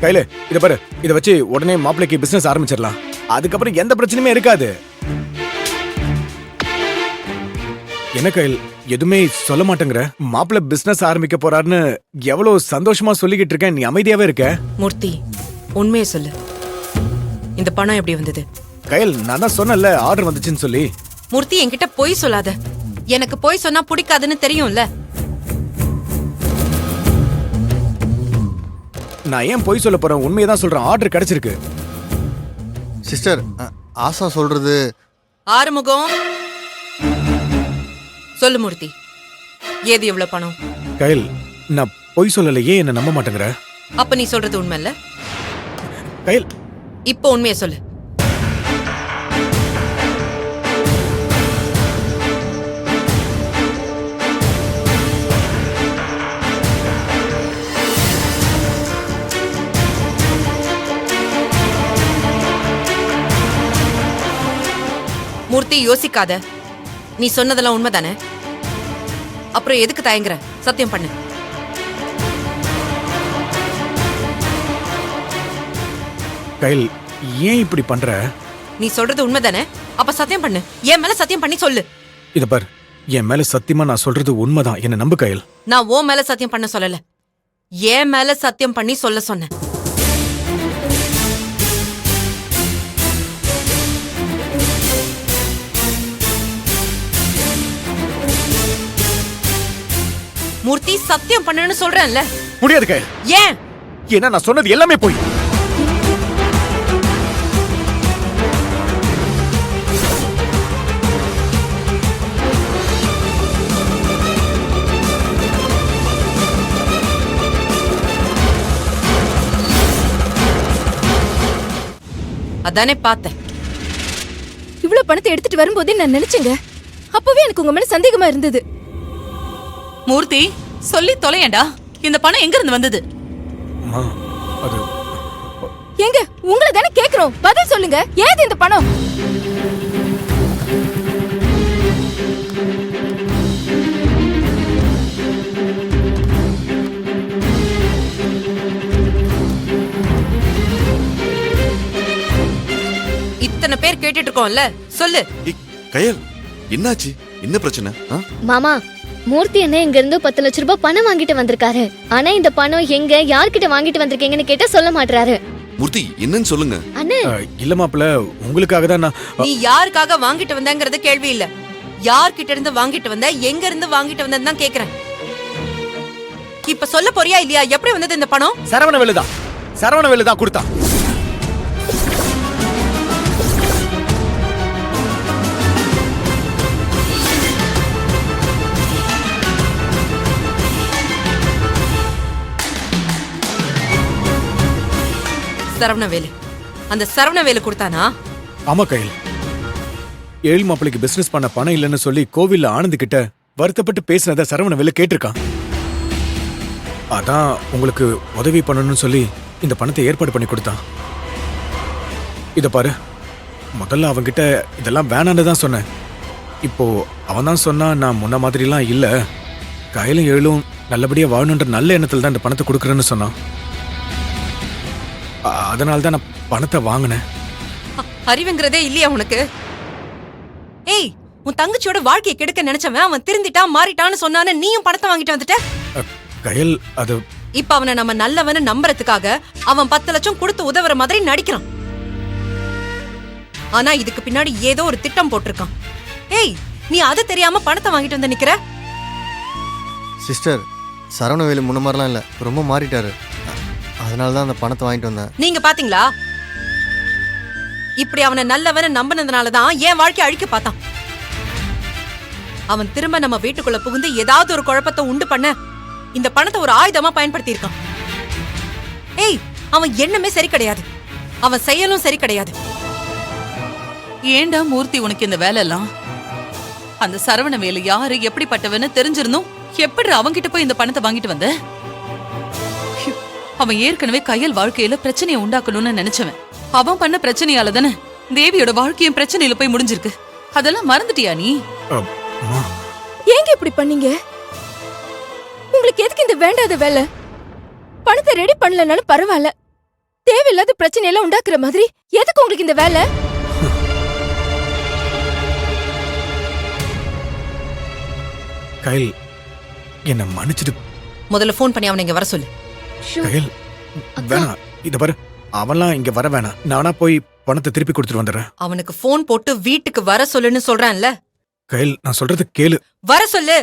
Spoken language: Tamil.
கையில இத பாரு, இத வச்சு உடனே மாப்பிள்ளைக்கு பிசினஸ் ஆரம்பிச்சிடலாம். அதுக்கப்புறம் எந்த பிரச்சனையுமே இருக்காது. என்ன கையில் எதுவுமே சொல்ல மாட்டேங்கிற? மாப்பிள்ளை பிசினஸ் ஆரம்பிக்க போறாருன்னு எவ்வளவு சந்தோஷமா சொல்லிக்கிட்டு இருக்கேன், நீ அமைதியாவே இருக்க. மூர்த்தி, உண்மையை சொல்லு. இந்த பணம் எப்படி வந்தது? கையில் நான் தான் சொன்னேன்ல ஆர்டர் வந்துச்சுன்னு சொல்லி. மூர்த்தி, என்கிட்ட பொய் சொல்லாத. எனக்கு பொய் சொன்னா பிடிக்காதுன்னு தெரியும்ல. நான் ஏன் பொய் சொல்ல போறேன்? உண்மையை தான் சொல்றேன். ஆர்டர் கிடைச்சிருக்கு. சிஸ்டர், ஆசா சொல்றது. ஆறுமுகம், சொல்லு மூர்த்தி, ஏது எவ்வளவு பணம்? கையில் நான் பொய் சொல்லலையே, என்ன நம்ப மாட்டேங்கிற? அப்ப நீ சொல்றது உண்மை இல்ல? கையில் இப்போ உண்மையை சொல்லு. மூர்த்தி, யோசிக்காத. நீ சொன்னதெல்லாம் உண்மைதானே? அப்புறம் எதுக்கு தயங்குற? சத்தியம் பண்ணு. கையில் ஏன் இப்படி பண்ற? நீ சொல்றது உண்மைதானே? அப்ப சத்தியம் பண்ணு. என் மேல சத்தியம் பண்ணி சொல்லு. இத பார், என் மேல சத்தியமா நான் சொல்றது உண்மைதான். என்ன நம்பு கையில். நான் உன் மேல சத்தியம் பண்ண சொல்லல, என் மேல சத்தியம் பண்ணி சொல்ல சொன்னேன். மூர்த்தி, சத்தியம் பண்ணுன்னு சொல்றேன்ல. முடியாது கையில். ஏன்? ஏன்னா நான் சொன்னது எல்லாமே போய். அதானே பார்த்தேன். இவ்வளவு பணத்தை எடுத்துட்டு வரும்போதே நான் நினைச்சேங்க. அப்பவே எனக்கு உங்க மேல சந்தேகமா இருந்தது. மூர்த்தி, சொல்லி தொலையண்டா. இந்த பணம் எங்க இருந்து வந்தது? அது ஏங்க, உங்களை தானே கேக்குறோம், பதில் சொல்லுங்க. ஏது இந்த பணம்? இத்தனை பேர் கேட்டுட்டு இருக்கோம்ல, சொல்லு. கயல், என்னாச்சு? என்ன பிரச்சனை? மாமா, மூர்த்தி என்ன இங்க இருந்து 10 லட்சம் ரூபாய் பணம் வாங்கிட்டு வந்திருக்காரு. ஆனா இந்த பணம் எங்க, யார்கிட்ட வாங்கிட்டு வந்திருக்கீங்கன்னு கேட்டா சொல்ல மாட்டாரு. மூர்த்தி, என்னன்னு சொல்லுங்க. அண்ணே, இல்ல மாப்பிள்ள, உங்களுக்காக தான் நான். நீ யாருக்காக வாங்கிட்டு வந்தங்கிறது கேள்வி இல்ல. யார்கிட்ட இருந்து வாங்கிட்டு வந்த, எங்க இருந்து வாங்கிட்டு வந்தன்னு தான் கேக்குறேன். இப்ப சொல்ல போறியா இல்லையா? எப்படி வந்தது இந்த பணம்? சரவணவேலு தான். சரவணவேலு தான் கொடுத்தான். சரவணவேலு. அந்த சரவணவேலு கொடுத்தானா? ஆமா கையில். ஏழு மாப்பிளைக்கு பிசினஸ் பண்ண பணம் இல்லைன்னு சொல்லி கோவில்ல ஆனந்த் கிட்ட வருத்தப்பட்டு பேசினத சரவணவேலு கேட்டிருக்கான். அதான் உங்களுக்கு உதவி பண்ணணும்னு சொல்லி இந்த பணத்தை ஏற்பாடு பண்ணி கொடுத்தான். இத பாரு, முதல்ல அவன்கிட்ட இதெல்லாம் வேணான்னு தான் சொன்னேன். இப்போ அவன் தான் சொன்னா நான் முன்ன மாதிரிலாம் இல்ல, கையிலும் ஏழும் நல்லபடியா வாழணுன்ற நல்ல எண்ணத்துல தான் இந்த பணத்தை கொடுக்குறேன்னு சொன்னான். அதனால தான் நான் பணத்தை வாங்கினேன். அறிவுங்கிறதே இல்லையா உனக்கு? ஏய், உன் தங்கச்சியோட வாழ்க்கையை கெடுக்க நினைச்சவன் அவன் திருந்திட்டான், மாறிட்டான்னு சொன்னானே, நீயும் பணத்தை வாங்கிட்டு வந்துட்ட. கயல், அது இப்ப அவனை நம்ம நல்லவன்னு நம்புறதுக்காக அவன் 10 லட்சம் கொடுத்து உதவுற மாதிரி நடிக்கிறான். ஆனா இதுக்கு பின்னாடி ஏதோ ஒரு திட்டம் போட்டிருக்கான். ஏய், நீ அது தெரியாம பணத்தை வாங்கிட்டு வந்து நிக்கிற? சிஸ்டர், சரவணவேலு முன்ன மாதிரிலாம் இல்ல, ரொம்ப மாறிட்டாரு. அதனாலதான் அந்த பணத்தை வாங்கிட்டு வந்தேன். நீங்க பாத்தீங்களா? இப்படி அவனை நல்லவன்னு நம்பினதுனாலதான் என் வாழ்க்கையை அழிக்க பார்த்தான். அவன் திரும்ப நம்ம வீட்டுக்குள்ள புகுந்து ஏதாவது ஒரு குழப்பத்தை உண்டு பண்ண இந்த பணத்தை ஒரு ஆயுதமா பயன்படுத்தி இருக்கான். ஏய், அவன் எண்ணமே சரி கிடையாது, அவன் செயலும் சரி கிடையாது. ஏண்டா மூர்த்தி உனக்கு இந்த வேலை எல்லாம்? அந்த சரவணவேலு யாரு, எப்படிப்பட்டவன்னு தெரிஞ்சிருந்தும் எப்படி அவங்கிட்ட போய் இந்த பணத்தை வாங்கிட்டு வந்த? அவன் ஏற்கனவே கையல் வாழ்க்கையில பிரச்சனையை உண்டாக்கணும்னு நினைச்சவன். அவன் பண்ண பிரச்சனையால தானே தேவியோட வாழ்க்கையும் பிரச்சனையில போய் முடிஞ்சிருக்கு. அதெல்லாம் மறந்துட்டியா நீ? ஏங்க இப்படி பண்ணீங்க? உங்களுக்கு எதுக்கு இந்த வேண்டாத வேலை? பணத்தை ரெடி பண்ணலனாலும் பரவாயில்ல, தேவையில்லாத பிரச்சனை எல்லாம் உண்டாக்குற மாதிரி எதுக்கு உங்களுக்கு இந்த வேலை? கயல் என்ன மன்னிச்சிட்டு. முதல்ல ஃபோன் பண்ணி அவனை இங்க வர சொல்லு. கயல் வேணாம், இத பாரு, அவன்லாம் இங்க வர வேணாம். நானா போய் பணத்தை திருப்பி கொடுத்துட்டு வந்துடுறேன். அவனுக்கு ஃபோன் போட்டு வீட்டுக்கு வர சொல்லுன்னு சொல்றான்ல. கயல், நான் சொல்றது கேளு. வர சொல்லு.